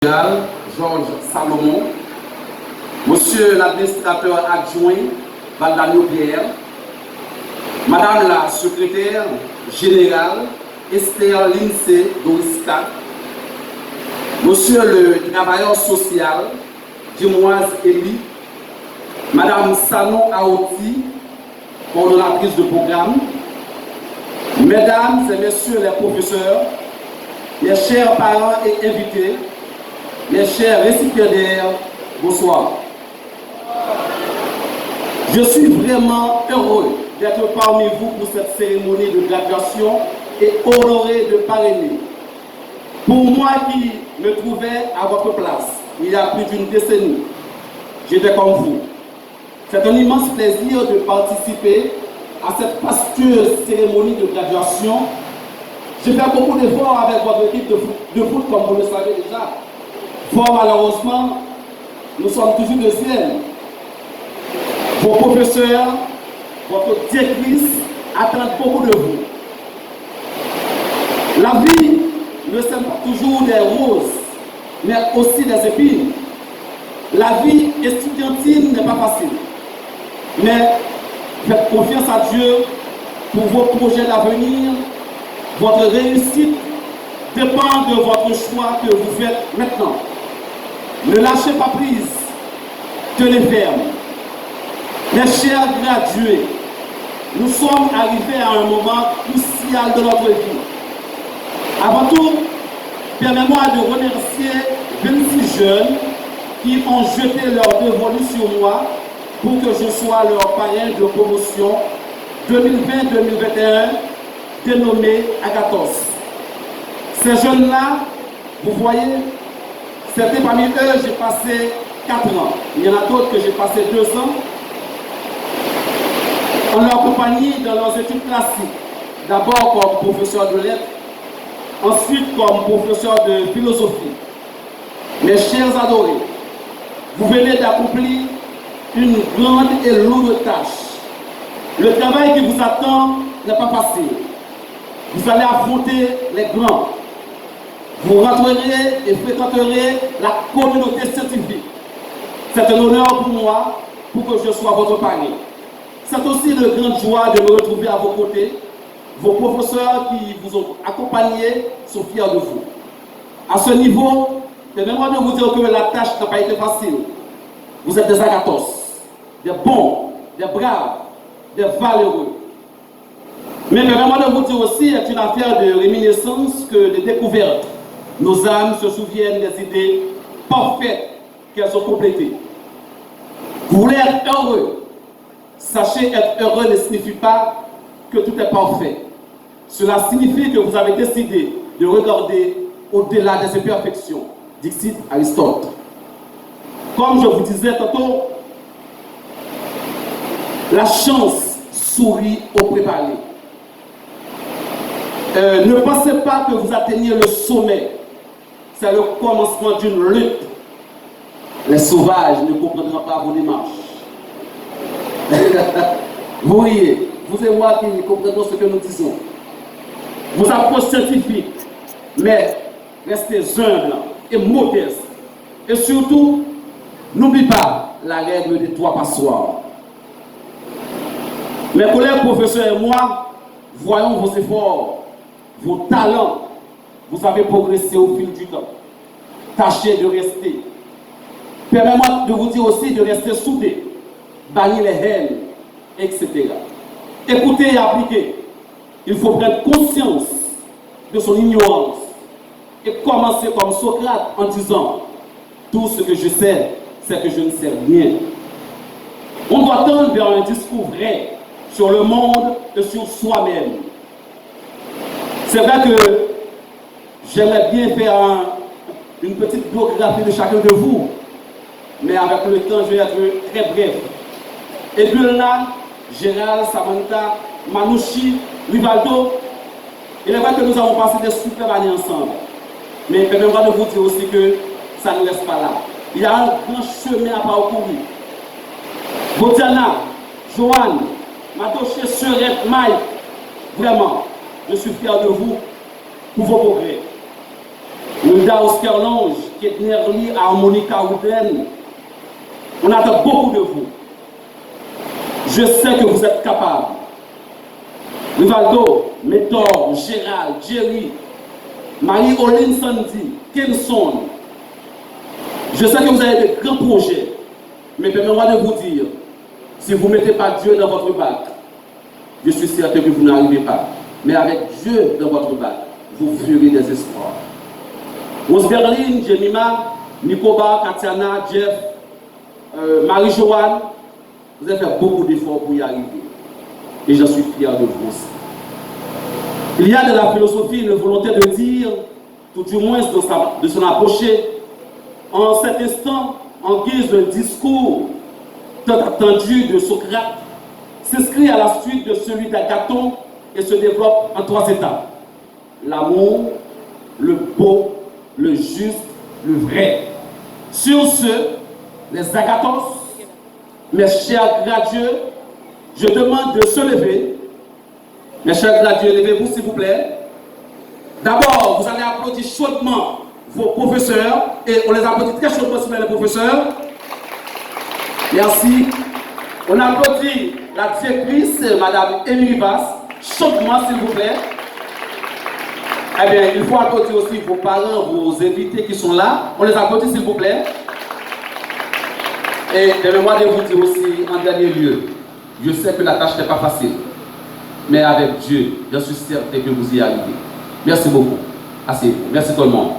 Georges Salomon, Monsieur l'administrateur adjoint Valdamio Pierre, Madame la secrétaire générale Esther Lindsay Doriska, Monsieur le travailleur social Dimoise Elie, Madame Sanon Aouti, coordonnatrice de programme, Mesdames et Messieurs les professeurs, mes chers parents et invités, mes chers récipiendaires, bonsoir. Je suis vraiment heureux d'être parmi vous pour cette cérémonie de graduation et honoré de parrainer. Pour moi qui me trouvais à votre place il y a plus d'une décennie, j'étais comme vous. C'est un immense plaisir de participer à cette fastueuse cérémonie de graduation. J'ai fait beaucoup d'efforts avec votre équipe de foot, comme vous le savez déjà. Fort malheureusement, nous sommes toujours deuxièmes. Vos professeurs, votre directrice attendent beaucoup de vous. La vie ne sème pas toujours des roses, mais aussi des épines. La vie estudiantine n'est pas facile. Mais faites confiance à Dieu pour vos projets d'avenir. Votre réussite dépend de votre choix que vous faites maintenant. Ne lâchez pas prise, tenez ferme. Mes chers gradués, nous sommes arrivés à un moment crucial de notre vie. Avant tout, permettez-moi de remercier 26 jeunes qui ont jeté leur dévolu sur moi pour que je sois leur parrain de promotion 2020-2021 dénommé Agathos. Ces jeunes-là, vous voyez, c'était parmi eux, j'ai passé 4 ans. Il y en a d'autres que j'ai passé 2 ans en leur compagnie dans leurs études classiques. D'abord comme professeur de lettres, ensuite comme professeur de philosophie. Mes chers adorés, vous venez d'accomplir une grande et lourde tâche. Le travail qui vous attend n'est pas facile. Vous allez affronter les grands. Vous rentrerez et fréquenterez la communauté scientifique. C'est un honneur pour moi, pour que je sois votre parrain. C'est aussi une grande joie de me retrouver à vos côtés. Vos professeurs qui vous ont accompagné sont fiers de vous. À ce niveau, permettez-moi de vous dire que la tâche n'a pas été facile. Vous êtes des agathos, des bons, des braves, des valeureux. Mais permettez-moi de vous dire aussi, c'est une affaire de réminiscence que de découverte. Nos âmes se souviennent des idées parfaites qu'elles ont complétées. Vous voulez être heureux. Sachez, être heureux ne signifie pas que tout est parfait. Cela signifie que vous avez décidé de regarder au-delà des imperfections, dixit Aristote. Comme je vous disais tantôt, la chance sourit aux préparés. Ne pensez pas que vous atteignez le sommet. C'est le commencement d'une lutte. Les sauvages ne comprendront pas vos démarches. Vous riez, vous et moi qui comprenons ce que nous disons. Vos approches scientifiques, mais restez humbles et modestes. Et surtout, n'oubliez pas la règle des 3 passoires. Mes collègues professeurs et moi, voyons vos efforts, vos talents. Vous avez progressé au fil du temps. Tâchez de rester. Permettez-moi de vous dire aussi de rester soudés, bannir les haines, etc. Écoutez et appliquez. Il faut prendre conscience de son ignorance et commencer comme Socrate en disant « Tout ce que je sais, c'est que je ne sais rien ». On doit tendre vers un discours vrai sur le monde et sur soi-même. C'est vrai que j'aimerais bien faire une petite biographie de chacun de vous, mais avec le temps, je vais être très bref. Edulna, Gérald, Samantha, Manouchi, Rivaldo, il est vrai que nous avons passé des super années ensemble. Mais permettez-moi de vous dire aussi que ça ne reste pas là. Il y a un grand chemin à parcourir. Botiana, Joanne, Matoche, Serette, Mike, vraiment, je suis fier de vous pour vos progrès. Linda Oscar Lange, Ketnerli, Harmonica Ouden. On attend beaucoup de vous. Je sais que vous êtes capables. Rivaldo, Méthor, Gérald, Jerry, Marie-Oline Sandy, Kenson. Je sais que vous avez de grands projets. Mais permettez-moi de vous dire, si vous ne mettez pas Dieu dans votre bac, je suis certain que vous n'arrivez pas. Mais avec Dieu dans votre bac, vous ferez des espoirs. Rose Berlin, Jemima, Nicoba, Katiana, Jeff, Marie-Joanne, vous avez fait beaucoup d'efforts pour y arriver. Et j'en suis fier de vous aussi. Il y a de la philosophie une volonté de dire, tout du moins de s'en approcher, en cet instant, en guise d'un discours tant attendu de Socrate, s'inscrit à la suite de celui d'Agathon et se développe en 3 étapes. L'amour, le beau, le juste, le vrai. Sur ce, les agathos, mes chers gradieux, je demande de se lever. Mes chers gradieux, levez-vous s'il vous plaît. D'abord, vous allez applaudir chaudement vos professeurs et on les applaudit très chaudement sur les professeurs. Merci. On applaudit la directrice, Madame Émilie Basse, chaudement s'il vous plaît. Eh bien, il faut applaudir aussi vos parents, vos invités qui sont là. On les applaudit s'il vous plaît. Et permettez-moi de vous dire aussi en dernier lieu, je sais que la tâche n'est pas facile, mais avec Dieu, je suis certain que vous y arrivez. Merci beaucoup. Assez. Merci tout le monde.